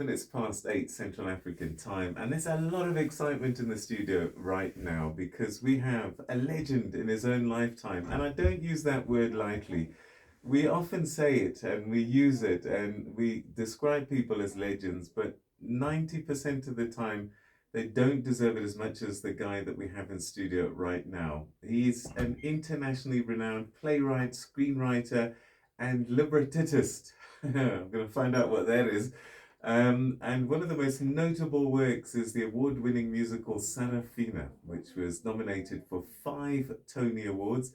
Minutes past 8 Central African time, and there's a lot of excitement in the studio right now because we have a legend in his own lifetime, and I don't use that word lightly. We often say it and we use it and we describe people as legends, but 90% of the time they don't deserve it as much as the guy that we have in studio right now. He's an internationally renowned playwright, screenwriter, and librettist. I'm going to find out what that is. And one of the most notable works is the award-winning musical Sarafina, which was nominated for 5 Tony Awards,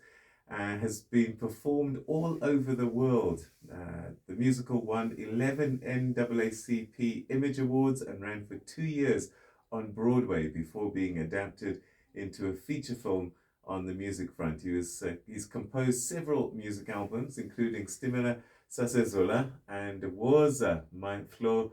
has been performed all over the world. The musical won 11 NAACP Image Awards and ran for 2 years on Broadway before being adapted into a feature film on the music front. He's composed several music albums, including Stimula Sasezola and Woza, My Flo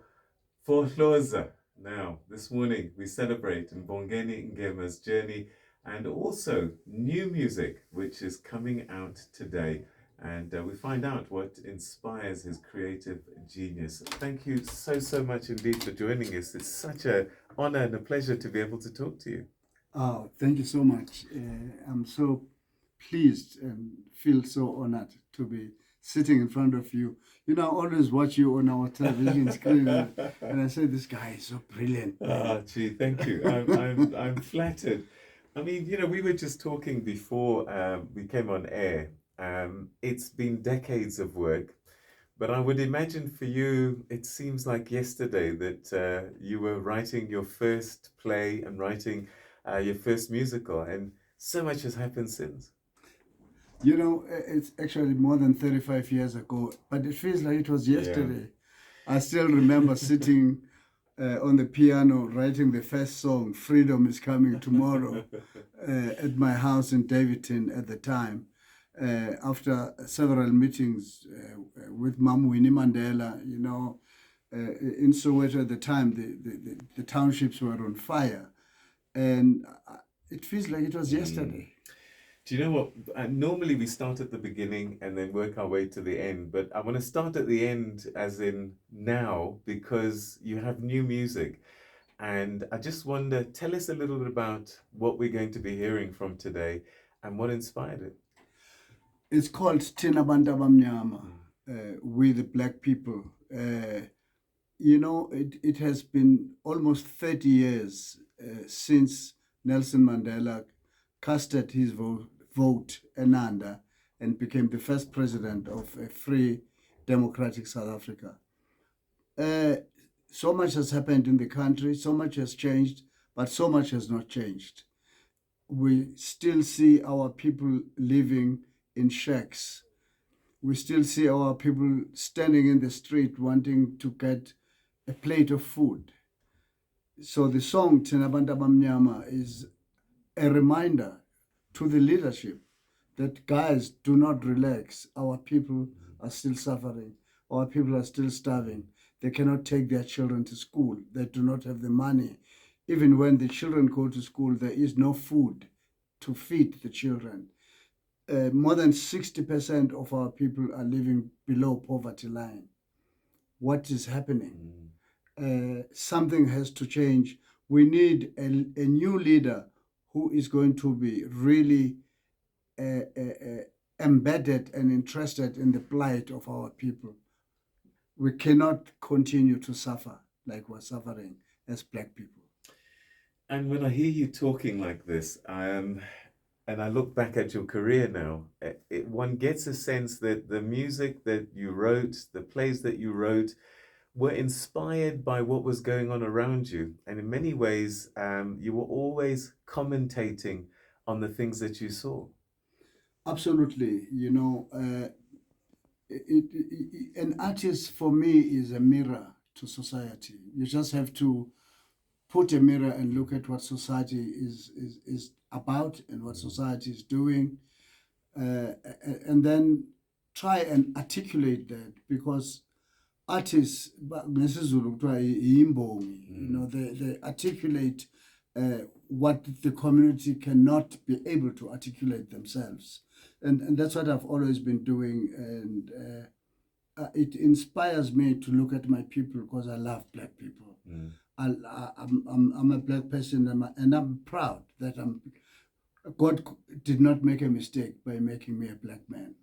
for Hloza. Now, this morning we celebrate Mbongeni Ngema's journey and also new music which is coming out today. And we find out what inspires his creative genius. Thank you so much indeed for joining us. It's such an honor and a pleasure to be able to talk to you. Oh, thank you so much. I'm so pleased and feel so honored to be sitting in front of you. You know, I always watch you on our television screen, and I say, this guy is so brilliant. Gee, thank you. I'm flattered. I mean, we were just talking before we came on air. It's been decades of work, but I would imagine for you, it seems like yesterday that you were writing your first play and writing your first musical, and so much has happened since. You know, it's actually more than 35 years ago, but it feels like it was yesterday. I still remember sitting on the piano writing the first song, Freedom is Coming Tomorrow, at my house in Davidton at the time. After several meetings with Mam Winnie Mandela, in Soweto at the time, the townships were on fire. And it feels like it was yesterday. Do you know what? Normally we start at the beginning and then work our way to the end, but I want to start at the end as in now because you have new music. And I just wonder, tell us a little bit about what we're going to be hearing from today and what inspired it. It's called Thina Bantu Abamnyama, We the Black People. It has been almost 30 years since Nelson Mandela casted his vote Enanda and became the first president of a free democratic South Africa. So much has happened in the country, so much has changed, but so much has not changed. We still see our people living in shacks. We still see our people standing in the street wanting to get a plate of food. So the song Thina Bantu Abamnyama is a reminder to the leadership that, guys, do not relax. Our people are still suffering. Our people are still starving. They cannot take their children to school. They do not have the money. Even when the children go to school, there is no food to feed the children. More than 60% of our people are living below poverty line. What is happening? Something has to change. We need a new leader who is going to be really embedded and interested in the plight of our people. We cannot continue to suffer like we're suffering as Black people. And when I hear you talking like this, and I look back at your career now, one gets a sense that the music that you wrote, the plays that you wrote, were inspired by what was going on around you. And in many ways, you were always commentating on the things that you saw. Absolutely. An artist for me is a mirror to society. You just have to put a mirror and look at what society is about and what society is doing, and then try and articulate that, because artists, ngesizulu kuthiwa imbongi, they articulate what the community cannot be able to articulate themselves. And that's what I've always been doing. And it inspires me to look at my people because I love black people. Mm. I'm a black person, and I'm proud that God did not make a mistake by making me a black man.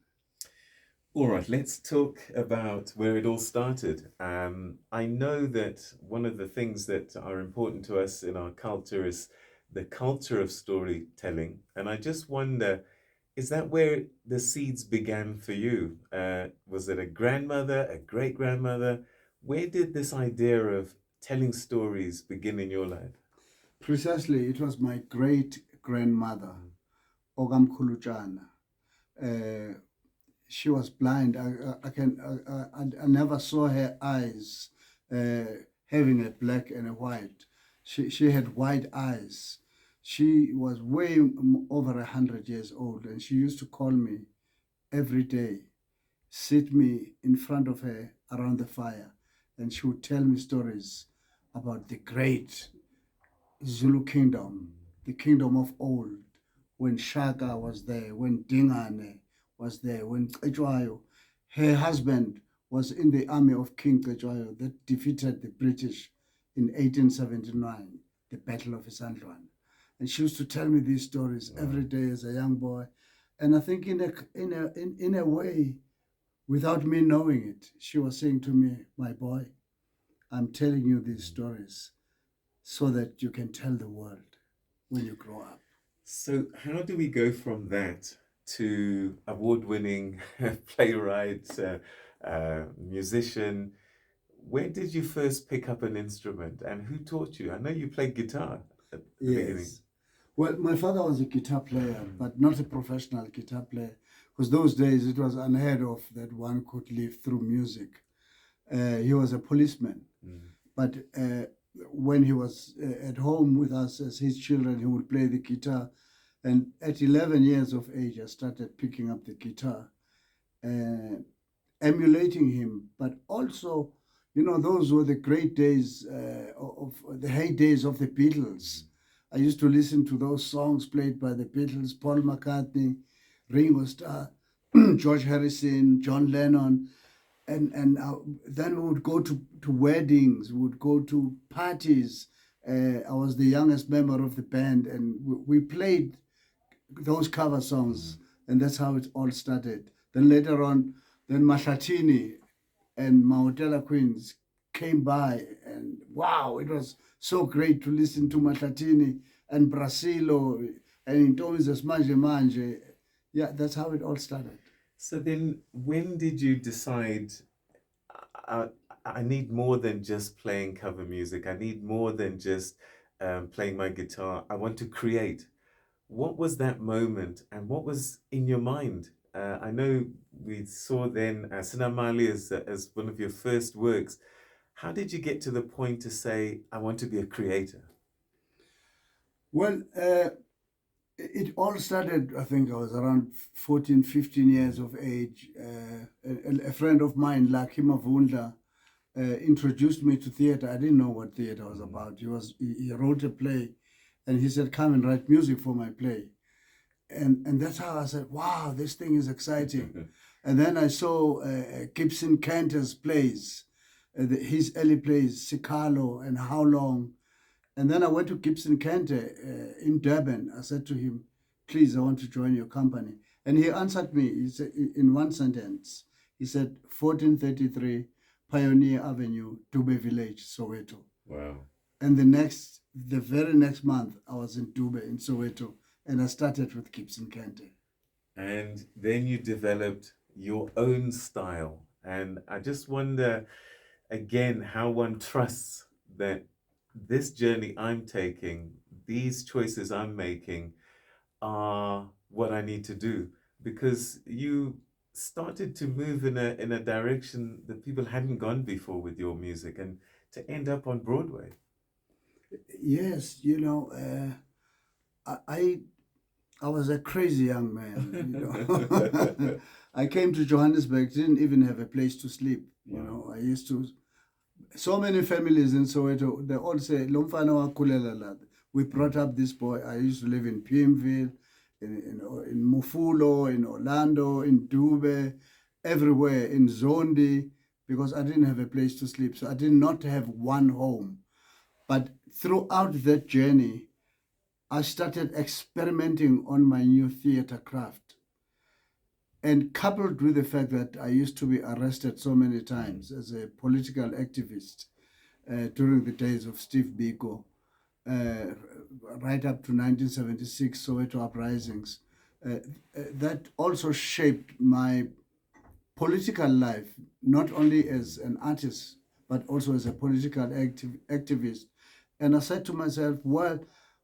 All right, let's talk about where it all started. I know that one of the things that are important to us in our culture is the culture of storytelling. And I just wonder, is that where the seeds began for you? Was it a grandmother, a great grandmother? Where did this idea of telling stories begin in your life? Precisely, it was my great grandmother, Ogam Kulujana. She was blind. I never saw her eyes having a black and a white. She had white eyes. She was way over 100 years old, and she used to call me every day, sit me in front of her around the fire, and she would tell me stories about the great Zulu kingdom, the kingdom of old, when Shaka was there, when Dingane was there, when Cetshwayo, her husband was in the army of King Cetshwayo that defeated the British in 1879, the Battle of Isandlwana. And she used to tell me these stories every day as a young boy. And I think in a way, without me knowing it, she was saying to me, my boy, I'm telling you these stories so that you can tell the world when you grow up. So, how do we go from that to award-winning playwright, musician? Where did you first pick up an instrument, and who taught you? I know you played guitar at the beginning. Yes. Well, my father was a guitar player, but not a professional guitar player, because those days it was unheard of that one could live through music. He was a policeman, but when he was at home with us as his children, he would play the guitar. And at 11 years of age, I started picking up the guitar, emulating him. But also, those were the great days of the heydays of the Beatles. I used to listen to those songs played by the Beatles, Paul McCartney, Ringo Starr, George Harrison, John Lennon. And then we would go to weddings, we would go to parties. I was the youngest member of the band, and we played those cover songs, and that's how it all started. Then later on, then Mahlatini and Mahotela Queens came by, and wow, it was so great to listen to Mahlatini and Brasilo and Intomi's Manje Manje. Yeah, that's how it all started. So then, when did you decide, I need more than just playing cover music? I need more than just playing my guitar. I want to create. What was that moment, and what was in your mind? I know we saw then Sinamali as one of your first works. How did you get to the point to say, I want to be a creator? Well, it all started, I think I was around 14, 15 years of age. A friend of mine, Laki Mavundla, introduced me to theater. I didn't know what theater was about. He wrote a play, and he said, come and write music for my play. And that's how I said, wow, this thing is exciting. And then I saw Gibson Cantor's plays, his early plays, Sikalo and How Long. And then I went to Gibson Cantor in Durban. I said to him, please, I want to join your company. And he answered me, he said, in one sentence. He said, 1433 Pioneer Avenue, Dube Village, Soweto. Wow. And the very next month, I was in Dube, in Soweto, and I started with Gibson Cantor. And then you developed your own style. And I just wonder, again, how one trusts that this journey I'm taking, these choices I'm making, are what I need to do. Because you started to move in a direction that people hadn't gone before with your music, and to end up on Broadway. Yes, I was a crazy young man. I came to Johannesburg, didn't even have a place to sleep. I used to. So many families in Soweto, they all say, "Lomfana wa kulela la." We brought up this boy. I used to live in Pimville, in Mufulo, in Orlando, in Dube. everywhere in Zondi because I didn't have a place to sleep. So I did not have one home. But throughout that journey, I started experimenting on my new theater craft. And coupled with the fact that I used to be arrested so many times as a political activist during the days of Steve Biko, uh, right up to 1976 Soweto uprisings, that also shaped my political life, not only as an artist, but also as a political activist. And I said to myself, well,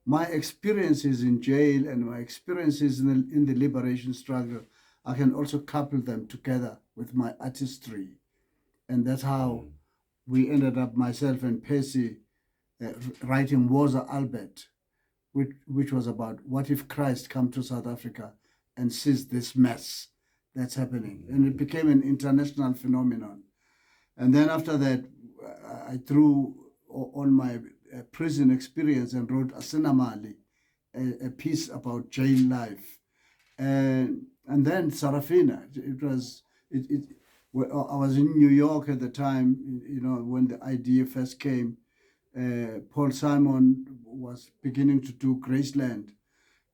my experiences in jail and my experiences in the liberation struggle, I can also couple them together with my artistry. And that's how we ended up, myself and Percy, writing Woza Albert, which was about what if Christ come to South Africa and sees this mess that's happening. And it became an international phenomenon. And then after that, I threw on my prison experience and wrote Asinamali, a piece about jail life. And then Sarafina, well, I was in New York at the time, when the idea first came. Paul Simon was beginning to do Graceland,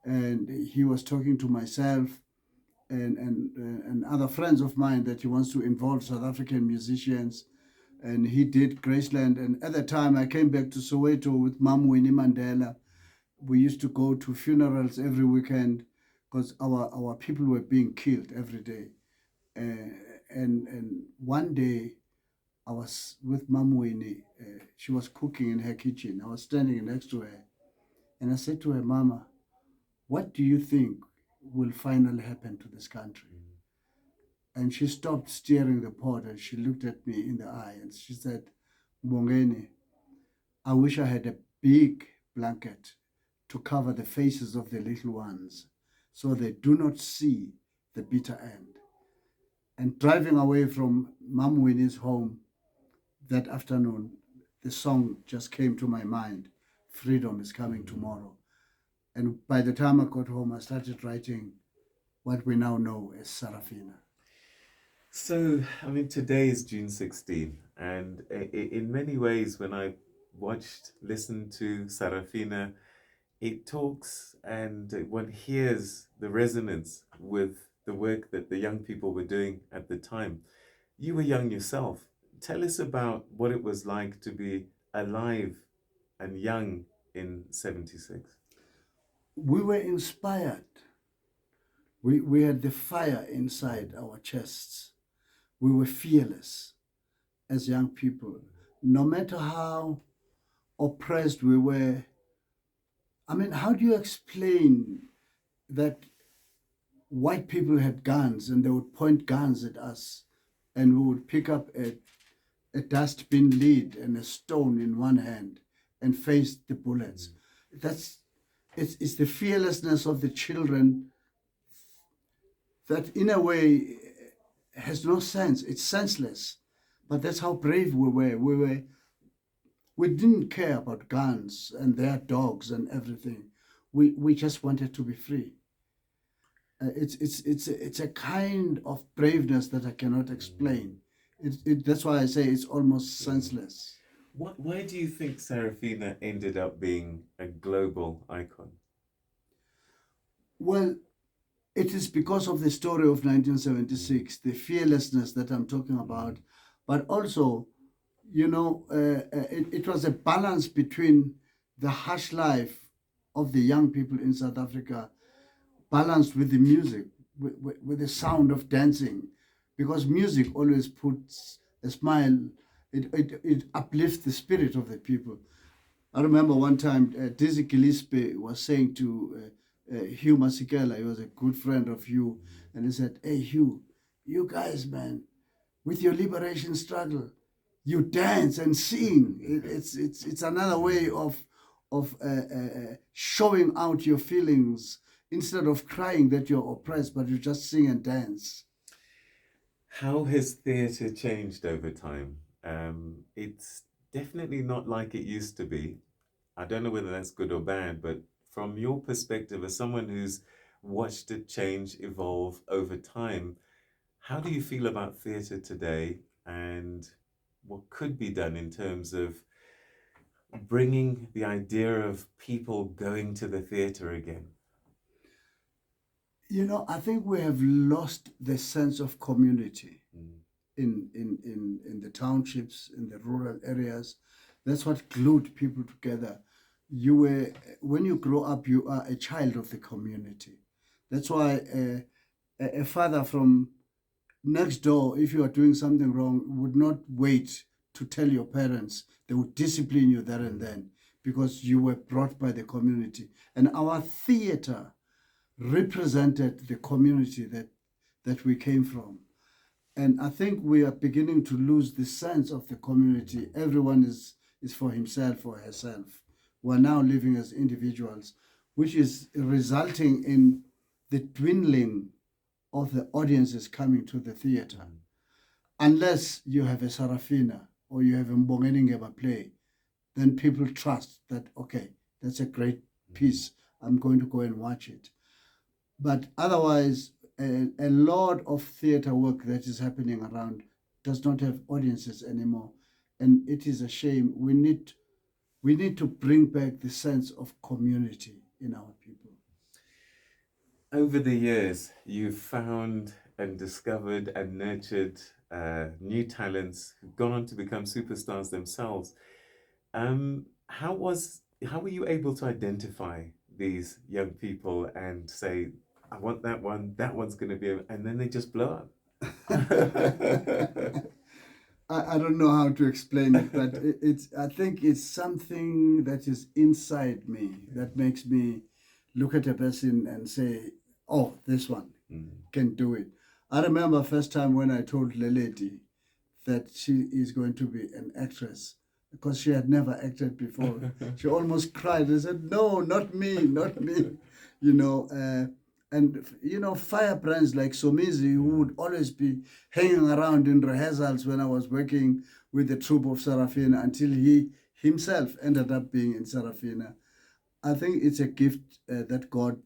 and he was talking to myself and other friends of mine that he wants to involve South African musicians, and he did Graceland. And at the time, I came back to Soweto with Mam Winnie Mandela. We used to go to funerals every weekend because our people were being killed every day. And one day, I was with Mam Winnie. She was cooking in her kitchen. I was standing next to her, and I said to her, Mama, what do you think will finally happen to this country? And she stopped stirring the pot and she looked at me in the eye and she said, Mbongeni, I wish I had a big blanket to cover the faces of the little ones so they do not see the bitter end. And driving away from Mam Winnie's home that afternoon, the song just came to my mind, Freedom is Coming Tomorrow. And by the time I got home, I started writing what we now know as Sarafina. So, I mean, today is June 16, and in many ways, when I listened to Sarafina, it talks and one hears the resonance with the work that the young people were doing at the time. You were young yourself. Tell us about what it was like to be alive and young in 76. We were inspired. We had the fire inside our chests. We were fearless as young people. No matter how oppressed we were, I mean, how do you explain that white people had guns and they would point guns at us and we would pick up a dustbin lid and a stone in one hand and face the bullets? It's the fearlessness of the children that in a way has no sense. It's senseless. But that's how brave we were. We didn't care about guns and their dogs and everything. We just wanted to be free. It's a kind of braveness that I cannot explain. That's why I say it's almost senseless. Why do you think Serafina ended up being a global icon? Well, it is because of the story of 1976, the fearlessness that I'm talking about, but also, it was a balance between the harsh life of the young people in South Africa, balanced with the music, with the sound of dancing, because music always puts a smile, it uplifts the spirit of the people. I remember one time Dizzy Gillespie was saying to Hugh Masekela, he was a good friend of Hugh, and he said, hey Hugh, you guys, man, with your liberation struggle, you dance and sing. It's another way of showing out your feelings instead of crying that you're oppressed, but you just sing and dance. How has theatre changed over time? It's definitely not like it used to be. I don't know whether that's good or bad, but from your perspective, as someone who's watched it change, evolve over time, How do you feel about theatre today, and what could be done in terms of bringing the idea of people going to the theatre again? I think we have lost the sense of community Mm. in the townships, in the rural areas. That's what glued people together. When you grow up, you are a child of the community. That's why a father from next door, if you are doing something wrong, would not wait to tell your parents. They would discipline you there and then because you were brought by the community. And our theater represented the community that we came from. And I think we are beginning to lose the sense of the community. Everyone is for himself or herself. We're now living as individuals, which is resulting in the dwindling of the audiences coming to the theater. Unless you have a Sarafina or you have a Mbongeni Ngema play, then people trust that, okay, that's a great piece. I'm going to go and watch it. But otherwise, a lot of theater work that is happening around does not have audiences anymore. And it is a shame. We need to bring back the sense of community in our people. Over the years, you've found and discovered and nurtured new talents who've gone on to become superstars themselves. How were you able to identify these young people and say, I want that one's going to be, and then they just blow up? I don't know how to explain it, but I think it's something that is inside me that makes me look at a person and say, oh, this one can do it. I remember first time when I told Leleti that she is going to be an actress because she had never acted before. She almost cried. I said, no, not me, not me. You know, firebrands like Somizi, who would always be hanging around in rehearsals when I was working with the troupe of Sarafina until he himself ended up being in Sarafina. I think it's a gift that God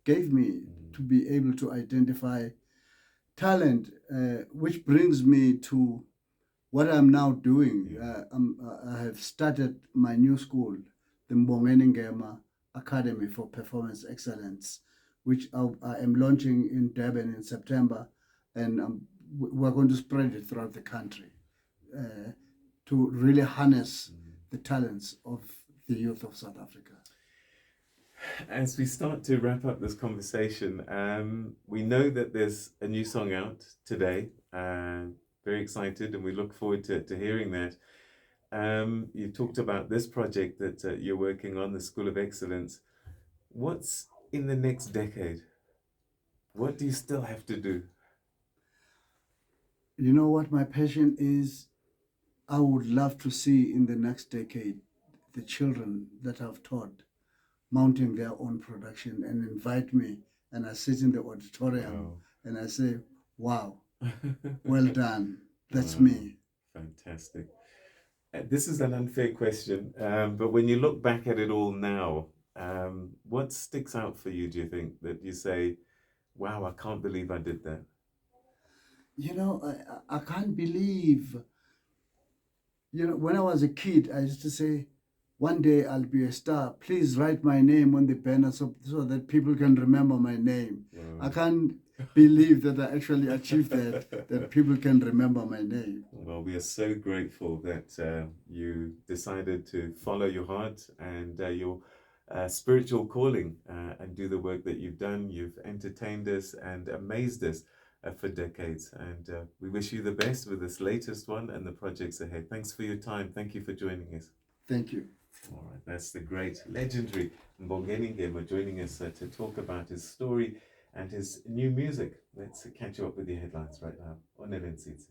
gave me to be able to identify talent, which brings me to what I'm now doing. I have started my new school, the Mbongeni Ngema Academy for Performance Excellence, which I am launching in Durban in September, and we're going to spread it throughout the country to really harness the talents of the youth of South Africa. As we start to wrap up this conversation, we know that there's a new song out today. Very excited, and we look forward to hearing that. You talked about this project that you're working on, the School of Excellence. What's in the next decade? What do you still have to do? You know what my passion is? I would love to see in the next decade the children that I've taught mounting their own production and invite me, and I sit in the auditorium and I say, wow, well done. That's me. Fantastic. This is an unfair question, but when you look back at it all now, what sticks out for you, do you think, that you say, wow, I can't believe I did that? You know, I can't believe, when I was a kid, I used to say, one day I'll be a star. Please write my name on the banner so that people can remember my name. I can't believe that I actually achieved that people can remember my name. Well, we are so grateful that you decided to follow your heart and your spiritual calling and do the work that you've done. You've entertained us and amazed us for decades. And we wish you the best with this latest one and the projects ahead. Thanks for your time. Thank you for joining us. Thank you. All right, that's the great, legendary Mbongeni Ngema joining us to talk about his story and his new music. Let's catch you up with the headlines right now on LNCC.